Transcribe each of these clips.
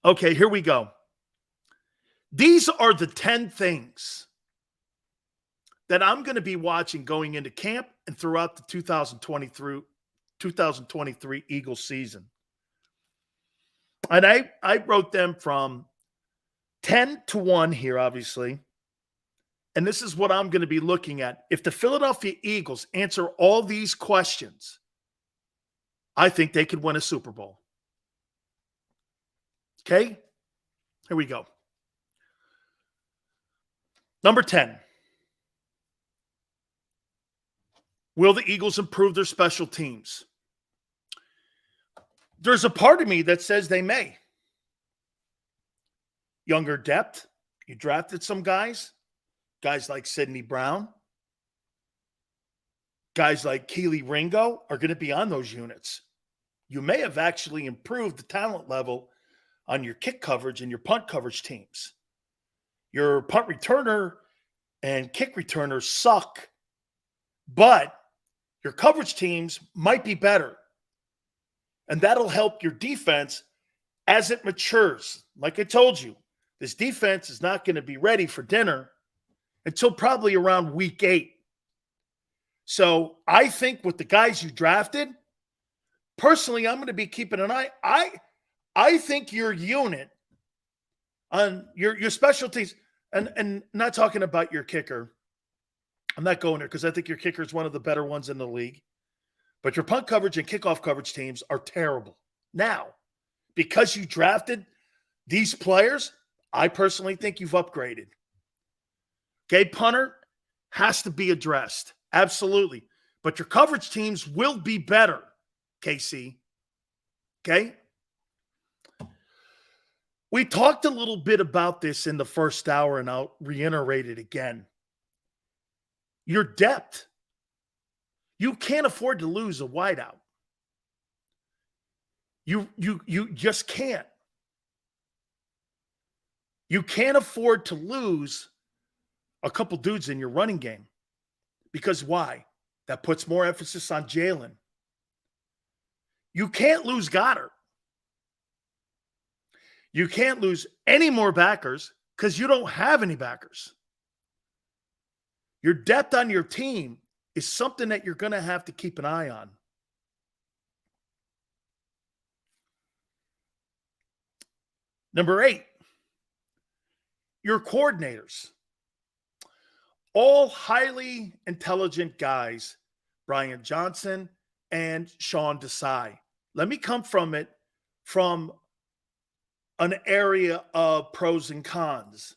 Okay, here we go. These are the 10 things that I'm going to be watching going into camp and throughout the 2023 Eagles season. And I wrote them from 10 to 1 here, obviously. And this is what I'm going to be looking at. If the Philadelphia Eagles answer all these questions, I think they could win a Super Bowl. Okay? Here we go. Number 10. Will the Eagles improve their special teams? There's a part of me that says they may. Younger depth. You drafted some guys like Sidney Brown, guys like Keely Ringo are going to be on those units. You may have actually improved the talent level on your kick coverage and your punt coverage teams. Your punt returner and kick returners suck, but your coverage teams might be better. And that'll help your defense as it matures. Like I told you, this defense is not going to be ready for dinner until probably around week 8. So I think with the guys you drafted, personally, I'm going to be keeping an eye. I think your unit on your specialties, and not talking about your kicker. I'm not going there because I think your kicker is one of the better ones in the league. But your punt coverage and kickoff coverage teams are terrible. Now, because you drafted these players, I personally think you've upgraded. Okay, punter has to be addressed. Absolutely. But your coverage teams will be better, KC. Okay? We talked a little bit about this in the first hour, and I'll reiterate it again. Your depth. You can't afford to lose a wideout. You just can't. You can't afford to lose a couple dudes in your running game. Because why? That puts more emphasis on Jalen. You can't lose Goddard. You can't lose any more backers because you don't have any backers. Your depth on your team is something that you're going to have to keep an eye on. Number 8, your coordinators. All highly intelligent guys, Brian Johnson and Sean Desai. Let me come from it from an area of pros and cons.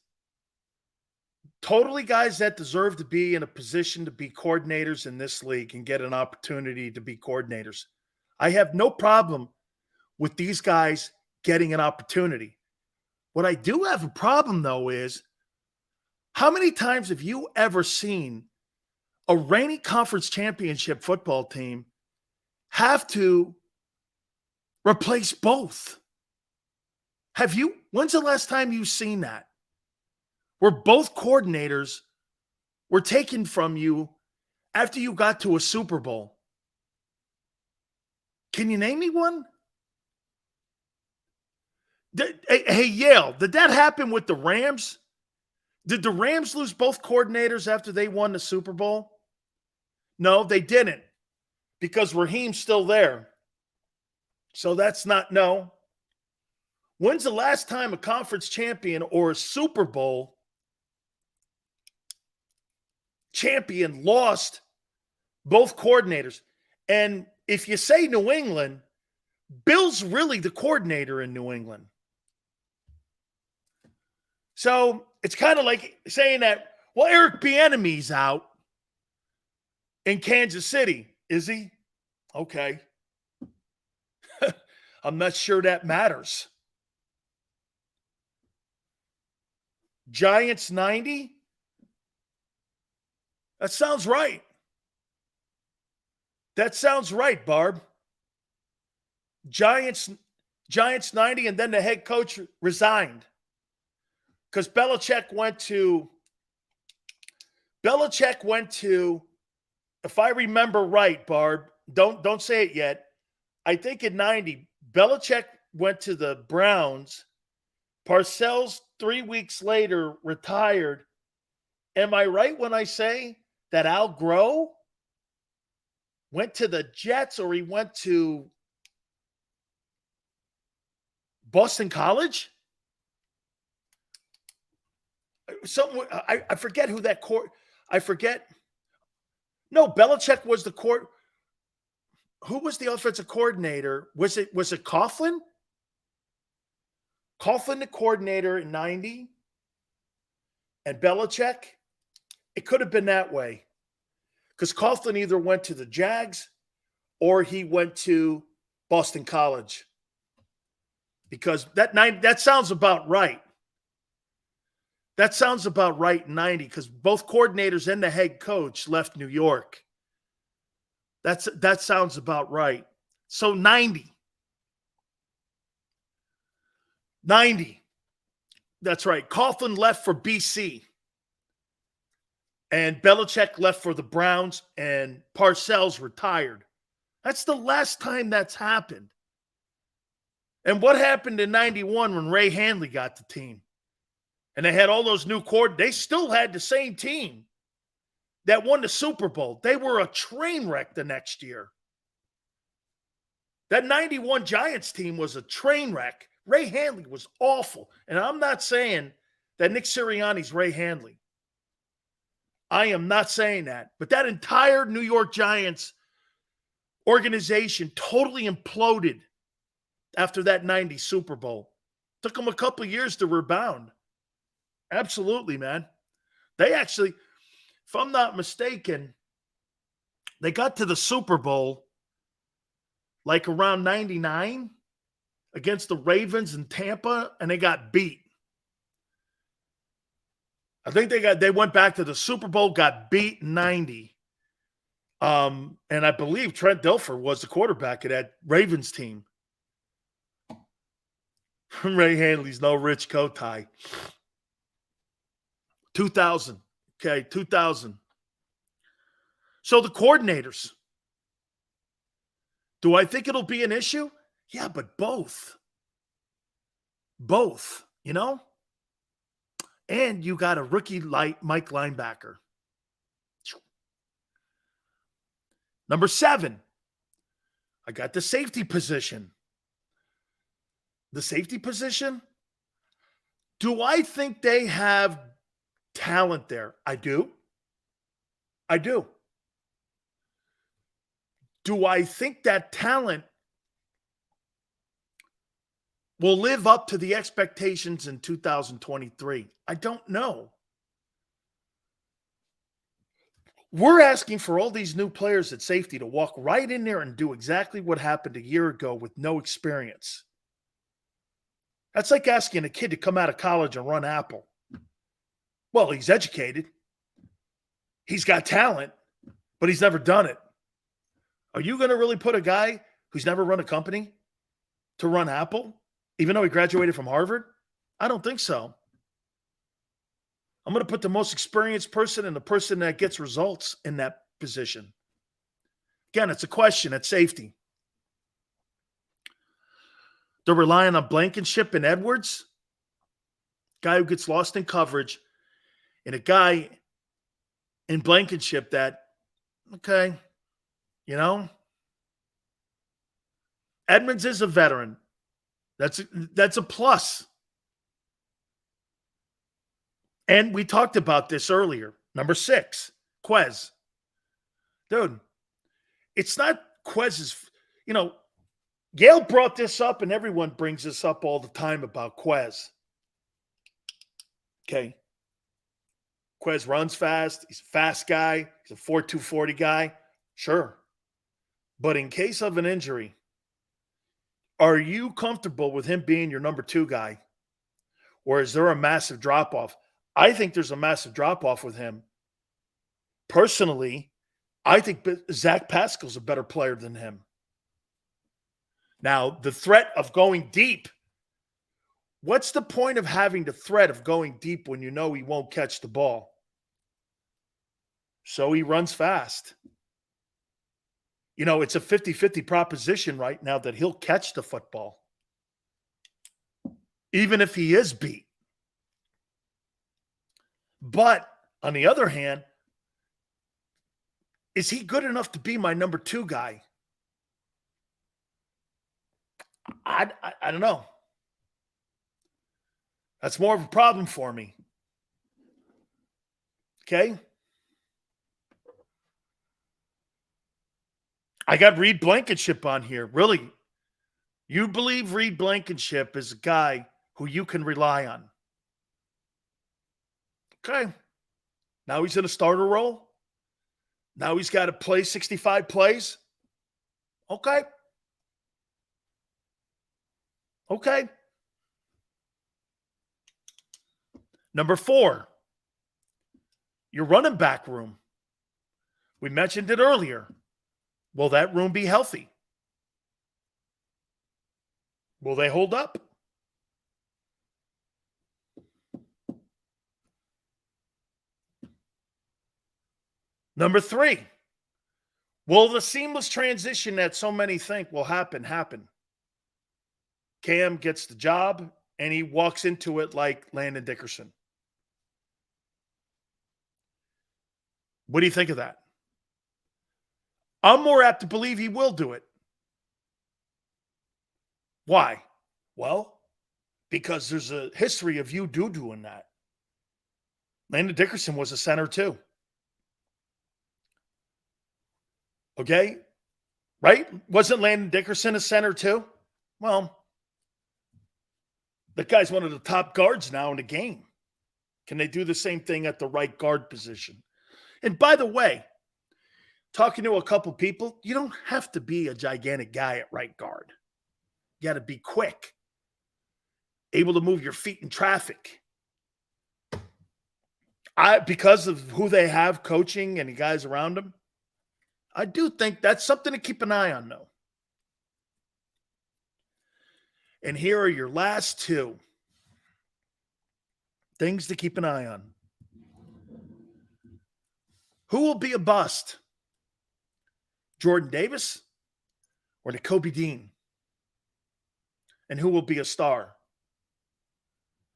Totally guys that deserve to be in a position to be coordinators in this league and get an opportunity to be coordinators. I have no problem with these guys getting an opportunity. What I do have a problem, though, is how many times have you ever seen a reigning conference championship football team have to replace both? When's the last time you've seen that? Where both coordinators were taken from you after you got to a Super Bowl. Can you name me one? Hey, Yale, did that happen with the Rams? Did the Rams lose both coordinators after they won the Super Bowl? No, they didn't, because Raheem's still there. So that's not, no. When's the last time a conference champion or a Super Bowl champion lost both coordinators? And if you say New England, Bill's really the coordinator in New England. So it's kind of like saying that, well, Eric Bieniemy's out in Kansas City. Is he? Okay. I'm not sure that matters. Giants 90? That sounds right. That sounds right, Barb. Giants 90, and then the head coach resigned. Because Belichick went to, if I remember right, Barb, don't say it yet. I think in 90, Belichick went to the Browns Parcells 3 weeks later retired. Am I right when I say that Al Groh went to the Jets or he went to Boston College? I forget who that court. I forget. No, Belichick was the court. Who was the offensive coordinator? Was it Coughlin? Coughlin, the coordinator in 90, and Belichick? It could have been that way. Because Coughlin either went to the Jags or he went to Boston College. Because that sounds about right. That sounds about right in 90, because both coordinators and the head coach left New York. That sounds about right. So 90. That's right. Coughlin left for BC. And Belichick left for the Browns, and Parcells retired. That's the last time that's happened. And what happened in 91 when Ray Handley got the team? And they had all those new coordinators. They still had the same team that won the Super Bowl. They were a train wreck the next year. That 91 Giants team was a train wreck. Ray Handley was awful. And I'm not saying that Nick Sirianni's Ray Handley. I am not saying that. But that entire New York Giants organization totally imploded after that 90 Super Bowl. Took them a couple of years to rebound. Absolutely, man. They actually, if I'm not mistaken, they got to the Super Bowl like around 99 against the Ravens in Tampa, and they got beat. I think they went back to the Super Bowl, got beat in 90. And I believe Trent Dilfer was the quarterback of that Ravens team. Ray Handley's no Rich Kotite. 2000. Okay, 2000. So the coordinators. Do I think it'll be an issue? Yeah, but both. Both, you know? And you got a rookie Mike linebacker. Number 7. I got the safety position. The safety position? Do I think they have talent there? I do. I do. Do I think that talent will live up to the expectations in 2023? I don't know. We're asking for all these new players at safety to walk right in there and do exactly what happened a year ago with no experience. That's like asking a kid to come out of college and run Apple. Well, he's educated. He's got talent, but he's never done it. Are you going to really put a guy who's never run a company to run Apple, even though he graduated from Harvard? I don't think so. I'm going to put the most experienced person and the person that gets results in that position. Again, it's a question at safety. They're relying on Blankenship and Edwards, guy who gets lost in coverage, and a guy in Blankenship that, okay, you know, Edmonds is a veteran. That's a plus. And we talked about this earlier. Number 6, Quez. Dude, it's not Quez's, you know, Yale brought this up, and everyone brings this up all the time about Quez. Okay. Quez runs fast. He's a fast guy. He's a 4.2 40 guy. Sure. But in case of an injury, are you comfortable with him being your number 2 guy? Or is there a massive drop-off? I think there's a massive drop-off with him. Personally, I think Zach Pascal's a better player than him. Now, the threat of going deep. What's the point of having the threat of going deep when you know he won't catch the ball? So he runs fast. You know, it's a 50-50 proposition right now that he'll catch the football. even if he is beat. But on the other hand, is he good enough to be my number 2 guy? I don't know. That's more of a problem for me. Okay? I got Reed Blankenship on here. Really? You believe Reed Blankenship is a guy who you can rely on? Okay. Now he's in a starter role. Now he's got to play 65 plays. Okay. Okay. Number 4, your running back room. We mentioned it earlier. Will that room be healthy? Will they hold up? Number 3, will the seamless transition that so many think will happen? Cam gets the job and he walks into it like Landon Dickerson. What do you think of that? I'm more apt to believe he will do it. Why? Well, because there's a history of you doing that. Landon Dickerson was a center too. Okay? Right? Wasn't Landon Dickerson a center too? Well, that guy's one of the top guards now in the game. Can they do the same thing at the right guard position? And by the way, talking to a couple people, you don't have to be a gigantic guy at right guard. You got to be quick, able to move your feet in traffic. Because of who they have coaching and the guys around them, I do think that's something to keep an eye on, though. And here are your last 2 things to keep an eye on. Who will be a bust? Jordan Davis or Kobe Dean? And who will be a star?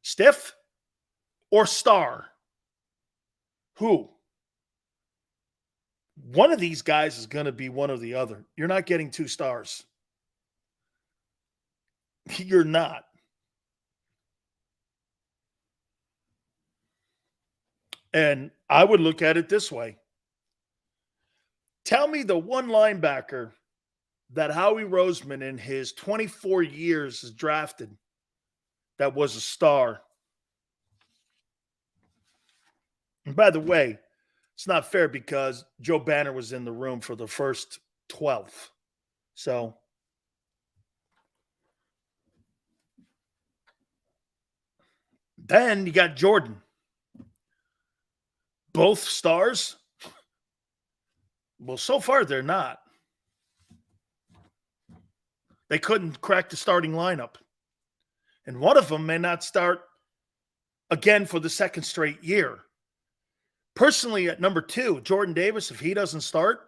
Stiff or Star? Who? One of these guys is going to be one or the other. You're not getting 2 stars. You're not. And I would look at it this way. Tell me the one linebacker that Howie Roseman in his 24 years has drafted that was a star. And by the way, it's not fair because Joe Banner was in the room for the first 12. So then you got Jordan. Both stars? Well, so far they're not. They couldn't crack the starting lineup. And one of them may not start again for the second straight year. Personally, at number 2, Jordan Davis, if he doesn't start,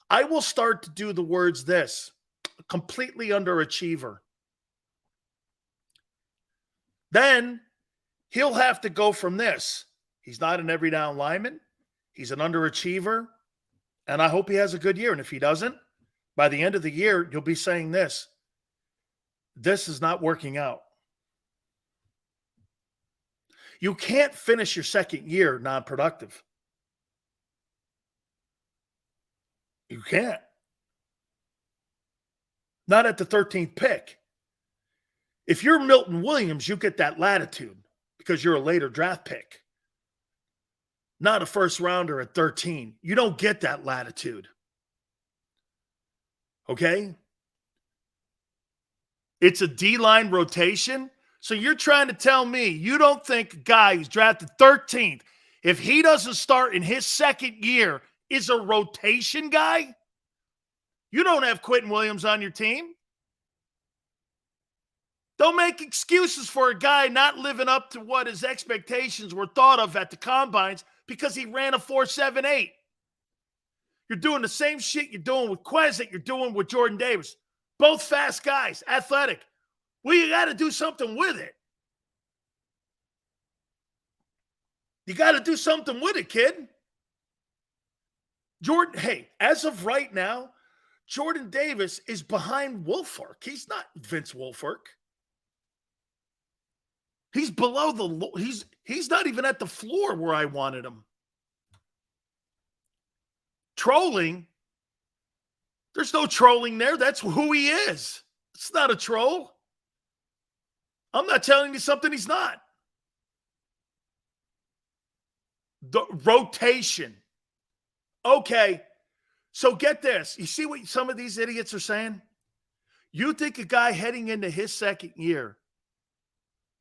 I will start to do the words this: completely underachiever. Then he'll have to go from this: he's not an every down lineman, he's an underachiever, and I hope he has a good year. And if he doesn't, by the end of the year, you'll be saying this: this is not working out. You can't finish your second year non-productive. You can't. Not at the 13th pick. If you're Milton Williams, you get that latitude because you're a later draft pick. Not a first rounder at 13. You don't get that latitude. Okay? It's a D-line rotation. So you're trying to tell me you don't think a guy who's drafted 13th, if he doesn't start in his second year, is a rotation guy? You don't have Quentin Williams on your team. Don't make excuses for a guy not living up to what his expectations were thought of at the combines because he ran a 4.78. You're doing the same shit you're doing with Quez that you're doing with Jordan Davis. Both fast guys, athletic. Well, you got to do something with it. You got to do something with it, kid. Jordan, hey, as of right now, Jordan Davis is behind Wolfark. He's not Vince Wolfark. He's below he's not even at the floor where I wanted him. Trolling? There's no trolling there. That's who he is. It's not a troll. I'm not telling you something he's not. The rotation. Okay, so get this. You see what some of these idiots are saying? You think a guy heading into his second year,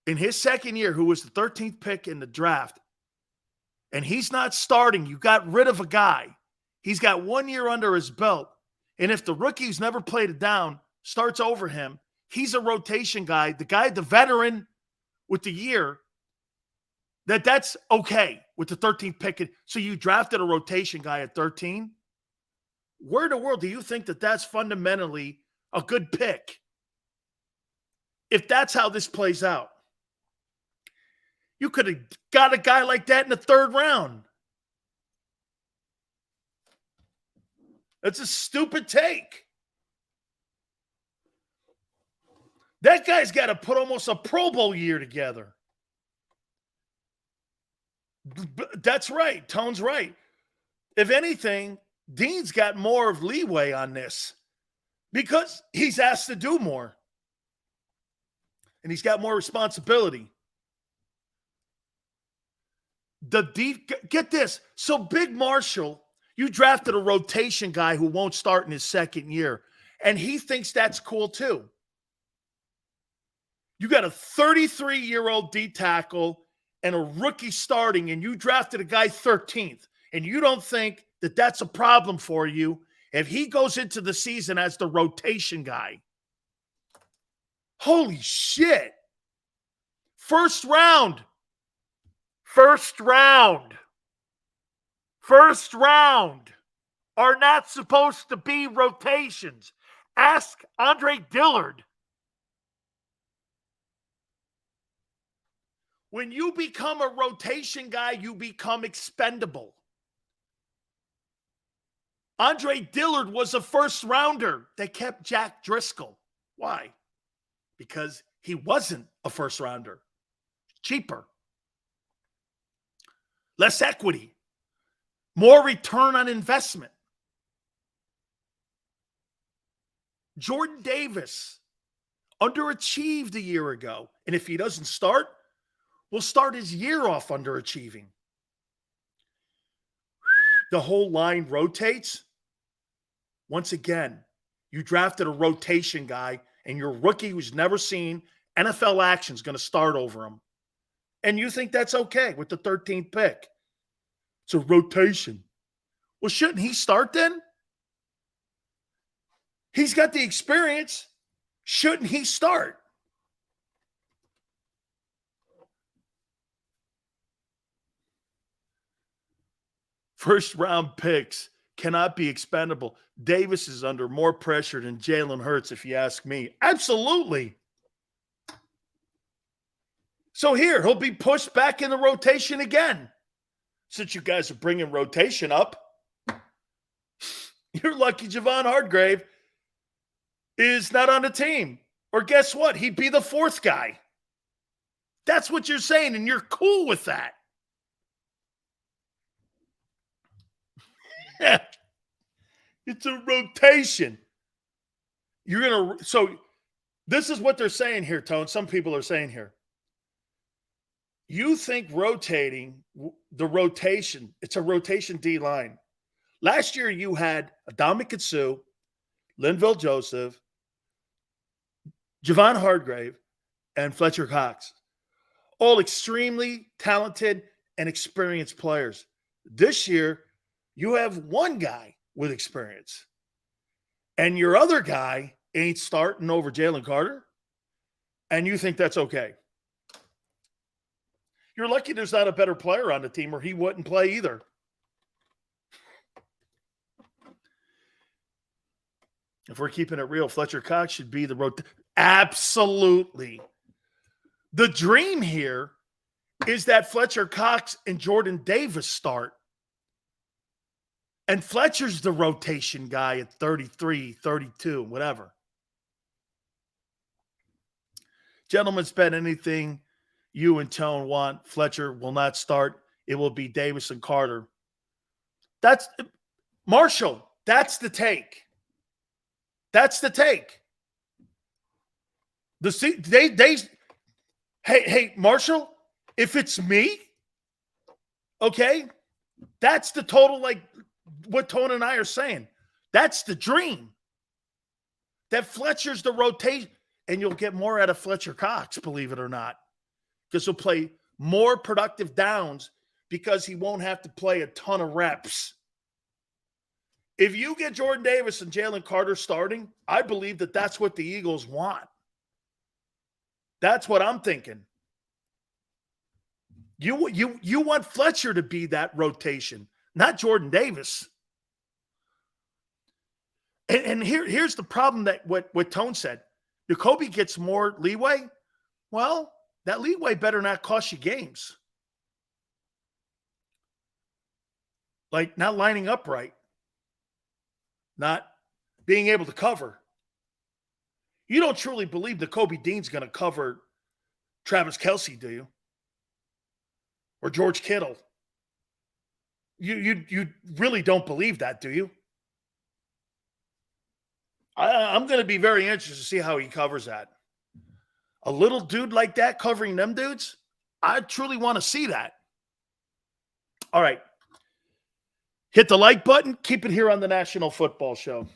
who was the 13th pick in the draft, and he's not starting, you got rid of a guy. He's got 1 year under his belt. And if the rookie who's never played it down starts over him, he's a rotation guy, the veteran with the year, that's okay with the 13th pick. So you drafted a rotation guy at 13? Where in the world do you think that's fundamentally a good pick? If that's how this plays out. You could have got a guy like that in the 3rd round. That's a stupid take. That guy's got to put almost a Pro Bowl year together. That's right. Tone's right. If anything, Dean's got more of leeway on this because he's asked to do more. And he's got more responsibility. Get this. So Big Marshall, you drafted a rotation guy who won't start in his second year, and he thinks that's cool too. You got a 33-year-old D tackle and a rookie starting, and you drafted a guy 13th, and you don't think that's a problem for you if he goes into the season as the rotation guy. Holy shit. First round are not supposed to be rotations. Ask Andre Dillard. When you become a rotation guy, you become expendable. Andre Dillard was a first rounder that kept Jack Driscoll. Why? Because he wasn't a first rounder. Cheaper. Less equity. More return on investment. Jordan Davis underachieved a year ago. And if he doesn't start, we'll start his year off underachieving. The whole line rotates. Once again, you drafted a rotation guy, and your rookie who's never seen NFL action is going to start over him. And you think that's okay with the 13th pick. It's a rotation. Well, shouldn't he start then? He's got the experience. Shouldn't he start? First round picks cannot be expendable. Davis is under more pressure than Jalen Hurts, if you ask me. Absolutely. So here, he'll be pushed back in the rotation again. Since you guys are bringing rotation up, you're lucky Javon Hargrave is not on the team. Or guess what? He'd be the 4th guy. That's what you're saying, and you're cool with that. It's a rotation. So this is what they're saying here, Tone. Some people are saying here. You think rotating, the rotation, it's a rotation D line. Last year you had Adama Suh, Linville Joseph, Javon Hargrave, and Fletcher Cox. All extremely talented and experienced players. This year, you have one guy with experience. And your other guy ain't starting over Jalen Carter. And you think that's okay. You're lucky there's not a better player on the team or he wouldn't play either. If we're keeping it real, Fletcher Cox should be the Absolutely. The dream here is that Fletcher Cox and Jordan Davis start. And Fletcher's the rotation guy at 33, 32, whatever. Gentlemen, spend anything you and Tone want. Fletcher will not start. It will be Davis and Carter. That's Marshall. That's the take. That's the take. Hey, Marshall, if it's me, okay, that's the total, like what Tone and I are saying. That's the dream. That Fletcher's the rotation, and you'll get more out of Fletcher Cox, believe it or not, because he'll play more productive downs because he won't have to play a ton of reps. If you get Jordan Davis and Jalen Carter starting, I believe that that's what the Eagles want. That's what I'm thinking. You want Fletcher to be that rotation, not Jordan Davis. And here's the problem that what Tone said. Jacoby gets more leeway. Well, that leeway better not cost you games. Like not lining up right. Not being able to cover. You don't truly believe that Kobe Dean's going to cover Travis Kelce, do you? Or George Kittle? You really don't believe that, do you? I'm going to be very interested to see how he covers that. A little dude like that covering them dudes? I truly want to see that. All right. Hit the like button. Keep it here on the National Football Show.